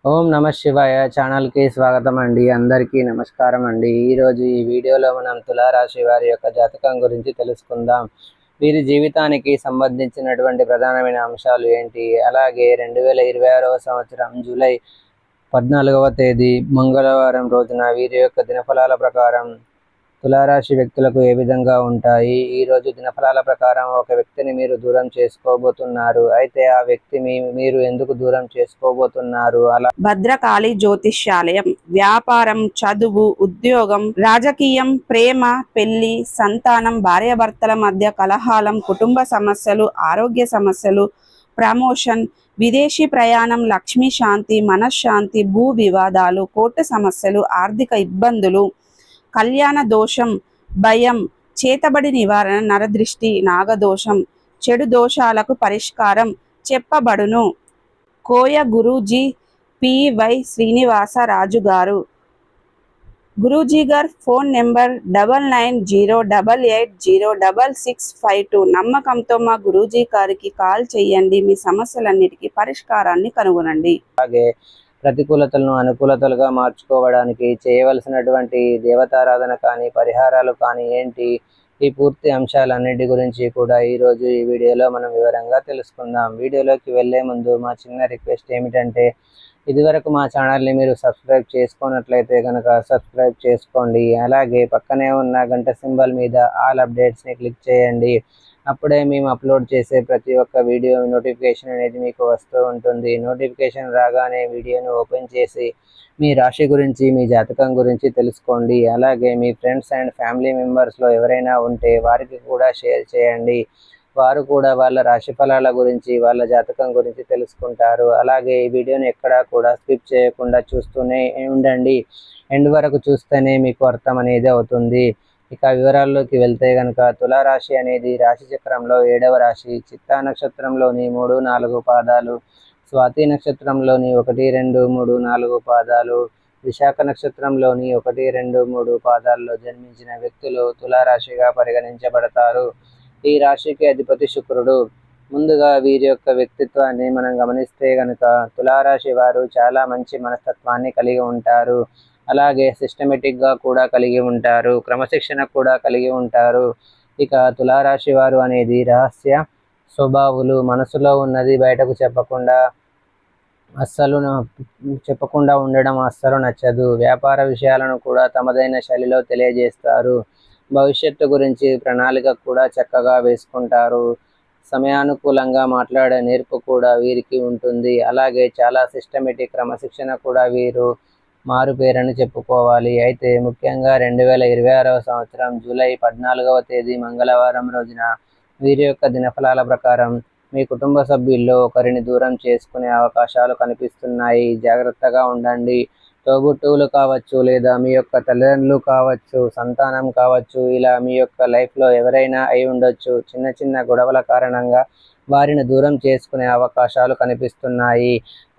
ఓం నమ శివాయ ఛానల్కి స్వాగతం అండి. అందరికీ నమస్కారం అండి. ఈరోజు ఈ వీడియోలో మనం తులారాశి వారి యొక్క జాతకం గురించి తెలుసుకుందాం. వీరి జీవితానికి సంబంధించినటువంటి ప్రధానమైన అంశాలు ఏంటి, అలాగే 2026వ సంవత్సరం జూలై 14వ తేదీ మంగళవారం రోజున వీరి యొక్క దినఫలాల ప్రకారం తులారాశి వ్యక్తులకు ఏ విధంగా ఉంటాయి. ఈరోజు దినఫలాల ప్రకారం ఒక వ్యక్తిని మీరు దూరం చేసుకోబోతున్నారు. అయితే ఆ వ్యక్తి మీరు ఎందుకు దూరం చేసుకోబోతున్నారు? అలా భద్రకాళి జ్యోతిష్యాలయం. వ్యాపారం, చదువు, ఉద్యోగం, రాజకీయం, ప్రేమ, పెళ్లి, సంతానం, భార్యాభర్తల మధ్య కలహాలం, కుటుంబ సమస్యలు, ఆరోగ్య సమస్యలు, ప్రమోషన్, విదేశీ ప్రయాణం, లక్ష్మీ శాంతి, మనశ్శాంతి, భూ వివాదాలు, కోర్టు సమస్యలు, ఆర్థిక ఇబ్బందులు, కళ్యాణ దోషం, భయం, చేతబడి నివారణ, నరదృష్టి, నాగదోషం, చెడు దోషాలకు పరిష్కారం చెప్పబడును. కోయ గురూజీ పివై శ్రీనివాసరాజు గారు. గురూజీ గారు ఫోన్ నెంబర్ 9908806652. నమ్మకంతో మా గురూజీ గారికి కాల్ చేయండి. మీ సమస్యలన్నిటికీ పరిష్కారాన్ని కనుగొనండి. అలాగే ప్రతికూలతలను అనుకూలతలుగా మార్చుకోవడానికి చేయవలసినటువంటి దేవతారాధన కానీ పరిహారాలు కానీ ఏంటి, ఈ పూర్తి అంశాలన్నిటి గురించి కూడా ఈరోజు ఈ వీడియోలో మనం వివరంగా తెలుసుకుందాం. వీడియోలోకి వెళ్ళే ముందు మా చిన్న రిక్వెస్ట్ ఏమిటంటే, ఇదివరకు మా ఛానల్ని మీరు సబ్స్క్రైబ్ చేసుకున్నట్లయితే కనుక సబ్స్క్రైబ్ చేసుకోండి. అలాగే పక్కనే ఉన్న గంట సింబల్ మీద ఆల్ అప్డేట్స్ని క్లిక్ చేయండి. అప్పుడే మేము అప్లోడ్ చేసే ప్రతి ఒక్క వీడియో నోటిఫికేషన్ అనేది మీకు వస్తూ ఉంటుంది. నోటిఫికేషన్ రాగానే వీడియోను ఓపెన్ చేసి మీ రాశి గురించి, మీ జాతకం గురించి తెలుసుకోండి. అలాగే మీ ఫ్రెండ్స్ అండ్ ఫ్యామిలీ మెంబర్స్లో ఎవరైనా ఉంటే వారికి కూడా షేర్ చేయండి. వారు కూడా వాళ్ళ రాశి ఫలాల గురించి, వాళ్ళ జాతకం గురించి తెలుసుకుంటారు. అలాగే ఈ వీడియోని ఎక్కడా కూడా స్కిప్ చేయకుండా చూస్తూనే ఉండండి. ఎండ్ వరకు చూస్తేనే మీకు అర్థం అనేది అవుతుంది. ఇక వివరాల్లోకి వెళ్తే కనుక, తులారాశి అనేది రాశి చక్రంలో 7వ రాశి. చిత్తా నక్షత్రంలోని 3, 4 పాదాలు, స్వాతి నక్షత్రంలోని 1, 2, 3, 4 పాదాలు, విశాఖ నక్షత్రంలోని 1, 2, 3 పాదాల్లో జన్మించిన వ్యక్తులు తులారాశిగా పరిగణించబడతారు. ఈ రాశికి అధిపతి శుక్రుడు. ముందుగా వీరి యొక్క వ్యక్తిత్వాన్ని మనం గమనిస్తే కనుక, తులారాశి వారు చాలా మంచి మనస్తత్వాన్ని కలిగి ఉంటారు. అలాగే సిస్టమేటిక్గా కూడా కలిగి ఉంటారు, క్రమశిక్షణ కూడా కలిగి ఉంటారు. ఇక తులారాశి వారు అనేది రహస్య స్వభావులు. మనసులో ఉన్నది బయటకు చెప్పకుండా ఉండడం అస్సలు నచ్చదు. వ్యాపార విషయాలను కూడా తమదైన శైలిలో తెలియజేస్తారు. భవిష్యత్తు గురించి ప్రణాళిక కూడా చక్కగా వేసుకుంటారు. సమయానుకూలంగా మాట్లాడే నేర్పు కూడా వీరికి ఉంటుంది. అలాగే చాలా సిస్టమేటిక్, క్రమశిక్షణ కూడా వీరు మారుపేరని చెప్పుకోవాలి. అయితే ముఖ్యంగా 2026వ సంవత్సరం జూలై 14వ తేదీ మంగళవారం రోజున వీరి యొక్క దినఫలాల ప్రకారం మీ కుటుంబ సభ్యుల్లో ఒకరిని దూరం చేసుకునే అవకాశాలు కనిపిస్తున్నాయి. జాగ్రత్తగా ఉండండి. తోబుట్టువులు కావచ్చు, లేదా మీ యొక్క తల్లిదండ్రులు కావచ్చు, సంతానం కావచ్చు, ఇలా మీ యొక్క లైఫ్లో ఎవరైనా అయి ఉండొచ్చు. చిన్న చిన్న గొడవల కారణంగా వారిని దూరం చేసుకునే అవకాశాలు కనిపిస్తున్నాయి.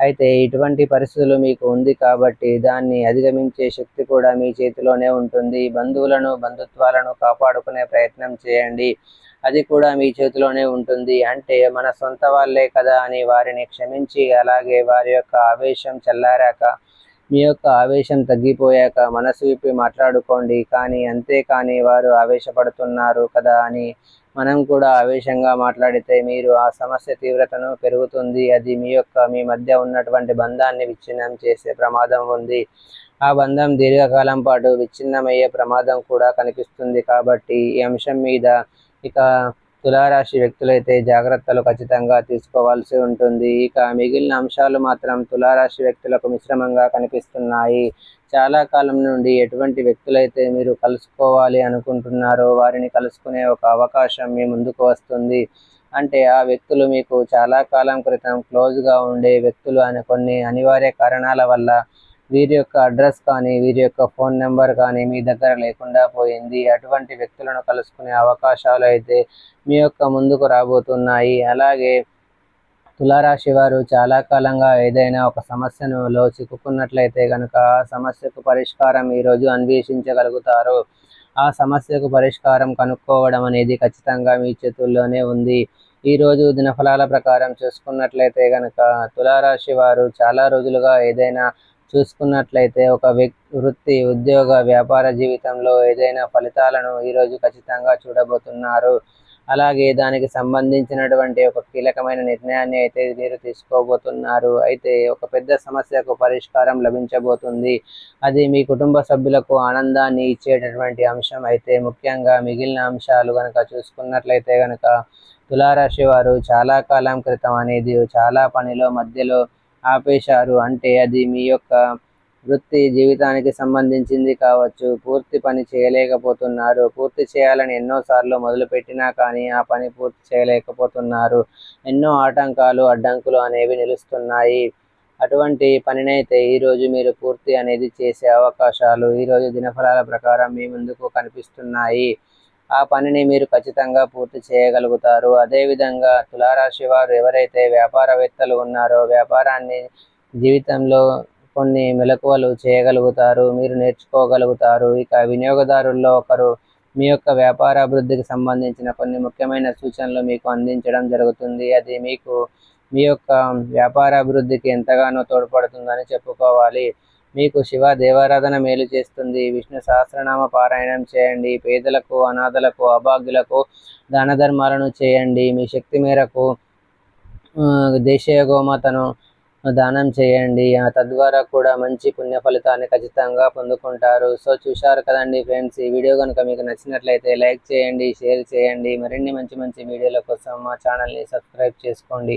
అయితే ఇటువంటి పరిస్థితులు మీకు ఉంది కాబట్టి దాన్ని అధిగమించే శక్తి కూడా మీ చేతిలోనే ఉంటుంది. బంధుత్వాలను కాపాడుకునే ప్రయత్నం చేయండి. అది కూడా మీ చేతిలోనే ఉంటుంది. అంటే మన సొంత వాళ్ళే కదా అని వారిని క్షమించి, అలాగే వారి యొక్క ఆవేశం చల్లారాక, మీ యొక్క ఆవేశం తగ్గిపోయాక మనసు విప్పి మాట్లాడుకోండి. అంతేకాని వారు ఆవేశపడుతున్నారు కదా అని మనం కూడా ఆవేశంగా మాట్లాడితే మీరు ఆ సమస్య తీవ్రతను పెరుగుతుంది. అది మీ మధ్య ఉన్నటువంటి బంధాన్ని విచ్ఛిన్నం చేసే ప్రమాదం ఉంది. ఆ బంధం దీర్ఘకాలం పాటు విచ్ఛిన్నమయ్యే ప్రమాదం కూడా కనిపిస్తుంది. కాబట్టి ఈ అంశం మీద ఇక తులారాశి వ్యక్తులైతే జాగ్రత్తలు ఖచ్చితంగా తీసుకోవాల్సి ఉంటుంది. ఇక మిగిలిన అంశాలు మాత్రం తులారాశి వ్యక్తులకు మిశ్రమంగా కనిపిస్తున్నాయి. చాలా కాలం నుండి ఎటువంటి వ్యక్తులైతే మీరు కలుసుకోవాలి అనుకుంటున్నారో వారిని కలుసుకునే ఒక అవకాశం మీ ముందుకు వస్తుంది. అంటే ఆ వ్యక్తులు మీకు చాలా కాలం క్రితం క్లోజ్గా ఉండే వ్యక్తులు అని కొన్ని అనివార్య కారణాల వల్ల వీరి యొక్క అడ్రస్ కానీ, వీరి యొక్క ఫోన్ నెంబర్ కానీ మీ దగ్గర లేకుండా పోయింది. అటువంటి వ్యక్తులను కలుసుకునే అవకాశాలు అయితే మీ యొక్క ముందుకు రాబోతున్నాయి. అలాగే తులారాశి వారు చాలా కాలంగా ఏదైనా ఒక సమస్యలో చిక్కుకున్నట్లయితే కనుక ఆ సమస్యకు పరిష్కారం ఈరోజు అన్వేషించగలుగుతారు. ఆ సమస్యకు పరిష్కారం కనుక్కోవడం అనేది ఖచ్చితంగా మీ చేతుల్లోనే ఉంది. ఈరోజు దినఫలాల ప్రకారం చూసుకున్నట్లయితే కనుక తులారాశి వారు చాలా రోజులుగా ఏదైనా చూసుకున్నట్లయితే ఒక వృత్తి, ఉద్యోగ, వ్యాపార జీవితంలో ఏదైనా ఫలితాలను ఈరోజు ఖచ్చితంగా చూడబోతున్నారు. అలాగే దానికి సంబంధించినటువంటి ఒక కీలకమైన నిర్ణయాన్ని అయితే మీరు తీసుకోబోతున్నారు. అయితే ఒక పెద్ద సమస్యకు పరిష్కారం లభించబోతుంది. అది మీ కుటుంబ సభ్యులకు ఆనందాన్ని ఇచ్చేటటువంటి అంశం. అయితే ముఖ్యంగా మిగిలిన అంశాలు కనుక చూసుకున్నట్లయితే కనుక తులారాశి వారు చాలా కాలం క్రితం అనేది చాలా పనిలో మధ్యలో ఆపేశారు. అంటే అది మీ యొక్క వృత్తి జీవితానికి సంబంధించింది కావచ్చు. పూర్తి పని చేయలేకపోతున్నారు. పూర్తి చేయాలని ఎన్నోసార్లు మొదలుపెట్టినా కానీ ఆ పని పూర్తి చేయలేకపోతున్నారు. ఎన్నో ఆటంకాలు, అడ్డంకులు అనేవి నిలుస్తున్నాయి. అటువంటి పనినైతే ఈరోజు మీరు పూర్తి అనేది చేసే అవకాశాలు ఈరోజు దినఫలాల ప్రకారం మీ ముందుకు కనిపిస్తున్నాయి. ఆ పనిని మీరు ఖచ్చితంగా పూర్తి చేయగలుగుతారు. అదేవిధంగా తులారాశి వారు ఎవరైతే వ్యాపారవేత్తలు ఉన్నారో వ్యాపారాన్ని జీవితంలో కొన్ని మెలకువలు చేయగలుగుతారు, మీరు నేర్చుకోగలుగుతారు. ఇక వినియోగదారుల్లో ఒకరు మీ యొక్క వ్యాపార అభివృద్ధికి సంబంధించిన కొన్ని ముఖ్యమైన సూచనలు మీకు అందించడం జరుగుతుంది. అది మీకు మీ యొక్క వ్యాపార అభివృద్ధికి ఎంతగానో తోడ్పడుతుందని చెప్పుకోవాలి. మీకు శివ దేవారాధన మేలు చేస్తుంది. విష్ణు సహస్రనామ పారాయణం చేయండి. పేదలకు, అనాథలకు, అభాగ్యులకు దాన ధర్మాలను చేయండి. మీ శక్తి మేరకు దేశీయ గోమాతను దానం చేయండి. తద్వారా కూడా మంచి పుణ్య ఫలితాన్ని ఖచ్చితంగా పొందుకుంటారు. సో చూశారు కదండి ఫ్రెండ్స్, ఈ వీడియో కనుక మీకు నచ్చినట్లయితే లైక్ చేయండి, షేర్ చేయండి. మరిన్ని మంచి మంచి వీడియోల కోసం మా ఛానల్ని సబ్స్క్రైబ్ చేసుకోండి.